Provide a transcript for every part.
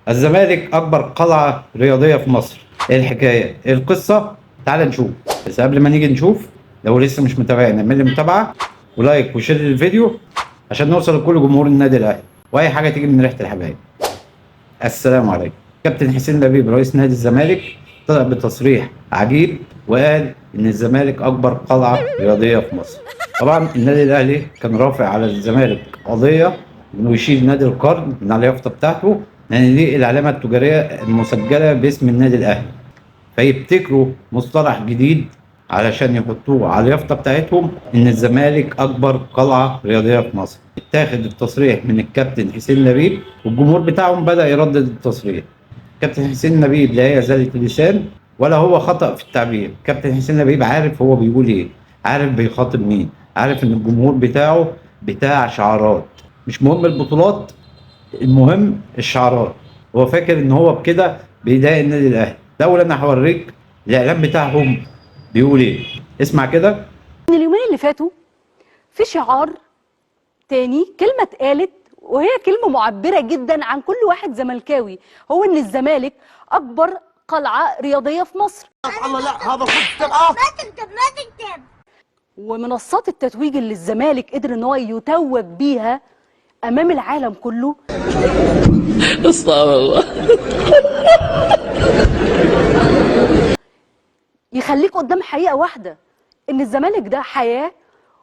الزمالك اكبر قلعه رياضيه في مصر. ايه الحكايه؟ ايه القصه؟ تعال نشوف. بس قبل ما نيجي نشوف، لو لسه مش متابعنا اعمل لي متابعه ولايك وشير للفيديو عشان نوصل لكل جمهور النادي الاهلي، واي حاجه تيجي من ريحه الحبايب. السلام عليكم. كابتن حسين لبيب رئيس نادي الزمالك طلع بتصريح عجيب وقال ان الزمالك اكبر قلعه رياضيه في مصر. طبعا النادي الاهلي كان رافع على الزمالك قضيه انه يشيل نادي القرن من على اليافطه بتاعته، لان دي العلامه التجاريه المسجله باسم النادي الاهلي، فيبتكروا مصطلح جديد علشان يحطوه على اليافطه بتاعتهم ان الزمالك اكبر قلعه رياضيه في مصر. اتاخد التصريح من الكابتن حسين لبيب والجمهور بتاعهم بدا يردد التصريح. كابتن حسين لبيب لا هي زلة اللسان ولا هو خطأ في التعبير. كابتن حسين لبيب عارف هو بيقول ايه، عارف بيخاطب مين، عارف ان الجمهور بتاعه بتاع شعارات، مش مهم البطولات، المهم الشعارات. هو فاكر ان هو بكده بيضايق النادي الاهلي. الاول انا هوريك الاعلان بتاعهم بيقول ايه، اسمع كده. اليومين اللي فاتوا في شعار تاني، كلمة اتقالت وهي كلمة معبرة جدا عن كل واحد زملكاوي، هو ان الزمالك اكبر قلعة رياضية في مصر. الله، لا هذا صدق. ما تكتب. ومنصات التتويج اللي الزمالك قدر ان هو يتوج بيها امام العالم كله. استغفر الله. يخليك قدام حقيقة واحدة، ان الزمالك ده حياة،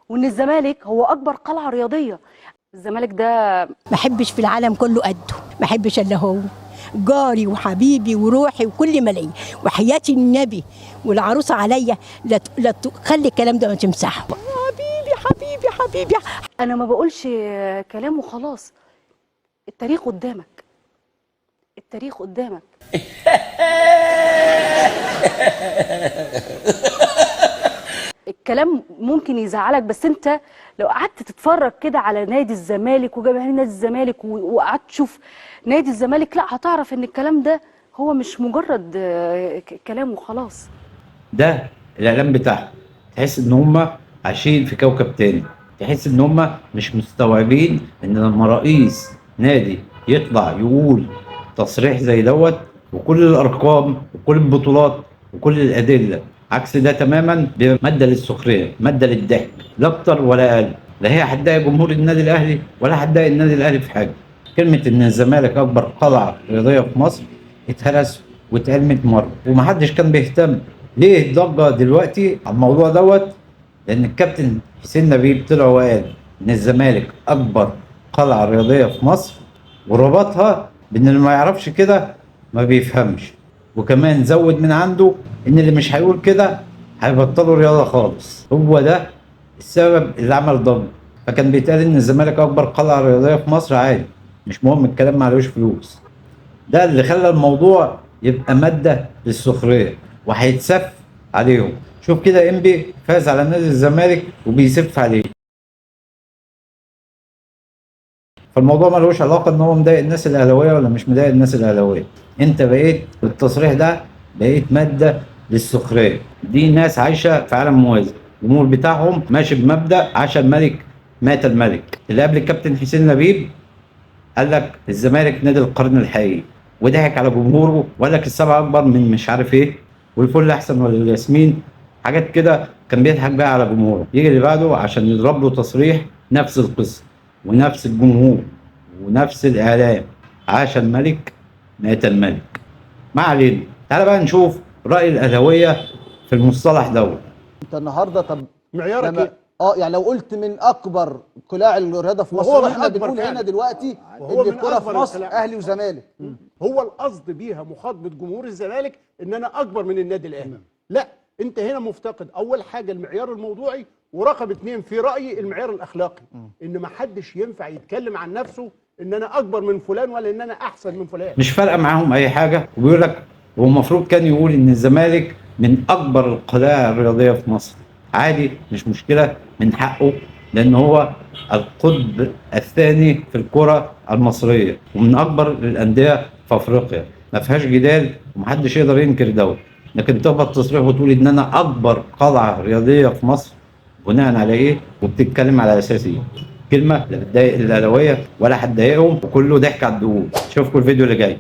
وان الزمالك هو اكبر قلعة رياضية. الزمالك ده ما احبش في العالم كله قده، ما احبش الا هو، جاري وحبيبي وروحي وكل ما ليا، وحياتي النبي والعروسه عليا لا تخلي الكلام ده ما تمسحه. حبيبي حبيبي حبيبي. انا ما بقولش كلام وخلاص، التاريخ قدامك، التاريخ قدامك. الكلام ممكن يزعلك، بس انت لو قعدت تتفرج كده على نادي الزمالك وجماهير نادي الزمالك وقعدت تشوف نادي الزمالك، لا هتعرف ان الكلام ده هو مش مجرد كلام وخلاص. ده الاعلان بتاعهم، تحس ان هم عايشين في كوكب تاني، تحس ان هم مش مستوعبين ان لما رئيس نادي يطلع يقول تصريح زي دوت وكل الارقام وكل البطولات وكل الادله عكس ده تماما، بماده للسخريه، ماده للضحك، لا اكتر ولا اقل. لا هي هتضايق جمهور النادي الاهلي ولا هتضايق النادي الاهلي في حاجه. كلمه ان الزمالك اكبر قلعه رياضيه في مصر اتهرس واتقال 100 مره ومحدش كان بيهتم. ليه الضجه دلوقتي على الموضوع دوت؟ لان الكابتن حسين لبيب طلع وقال ان الزمالك اكبر قلعه رياضيه في مصر، وربطها بان اللي ما يعرفش كده ما بيفهمش، وكمان زود من عنده ان اللي مش هيقول كده هيبطلوا رياضه خالص. هو ده السبب اللي عمل ضجه. فكان بيتقال ان الزمالك اكبر قلعه رياضيه في مصر عادي، مش مهم الكلام، معلوش فلوس. ده اللي خلى الموضوع يبقى ماده للسخريه وهيتسف عليهم. شوف كده انبي فاز على نادي الزمالك وبيسف عليه. فالموضوع ملوش علاقه ان هو مضايق الناس الاهلاويه ولا مش مضايق الناس الاهلاويه. انت بقيت بالتصريح ده بقيت ماده للسخريه. دي ناس عايشه في عالم موازي، الجمهور بتاعهم ماشي بمبدا عاش الملك مات الملك. اللي قبل الكابتن حسين لبيب قال لك الزمالك نادي القرن الحقيقي وضحك على جمهوره وقال لك السبعه اكبر من مش عارف ايه والفل احسن ولا الياسمين، حاجات كده كان بيضحك بقى على جمهوره. يجي اللي بعده عشان يضرب له تصريح نفس القصه ونفس الجمهور ونفس الاعلام، عاش الملك مات الملك. ما علينا، تعال بقى نشوف راي الاهلاويه في المصطلح دوت. انت النهارده طب معيارك لما ايه؟ يعني لو قلت من اكبر قلاع الرياضه في مصر، وهو من واحنا أكبر بنقول فعلا. هنا دلوقتي وهو ان من الكوره في أكبر مصر القلاع. اهلي وزمالك. هو القصد بيها مخاطبه جمهور الزمالك ان انا اكبر من النادي الاهلي. لا، انت هنا مفتقد اول حاجه المعيار الموضوعي، ورقم اتنين في رايي المعيار الاخلاقي، ان ما حدش ينفع يتكلم عن نفسه ان انا اكبر من فلان ولا ان انا احسن من فلان. مش فارقه معاهم اي حاجه، وبيقول لك هو المفروض كان يقول ان الزمالك من اكبر القلاع الرياضيه في مصر. عادي، مش مشكله، من حقه، لان هو القطب الثاني في الكره المصريه ومن اكبر الانديه في افريقيا، ما فيهاش جدال ومحدش يقدر ينكر دوت. لكن تخبط تصريح وتقول ان انا اكبر قلعه رياضيه في مصر، بناء على ايه؟ وبتتكلم على اساس ايه؟ كلمه لا بتضايق الاهلاويه ولا هتضايقهم، وكله ضحك على الدهون. اشوفكم الفيديو اللي جاي.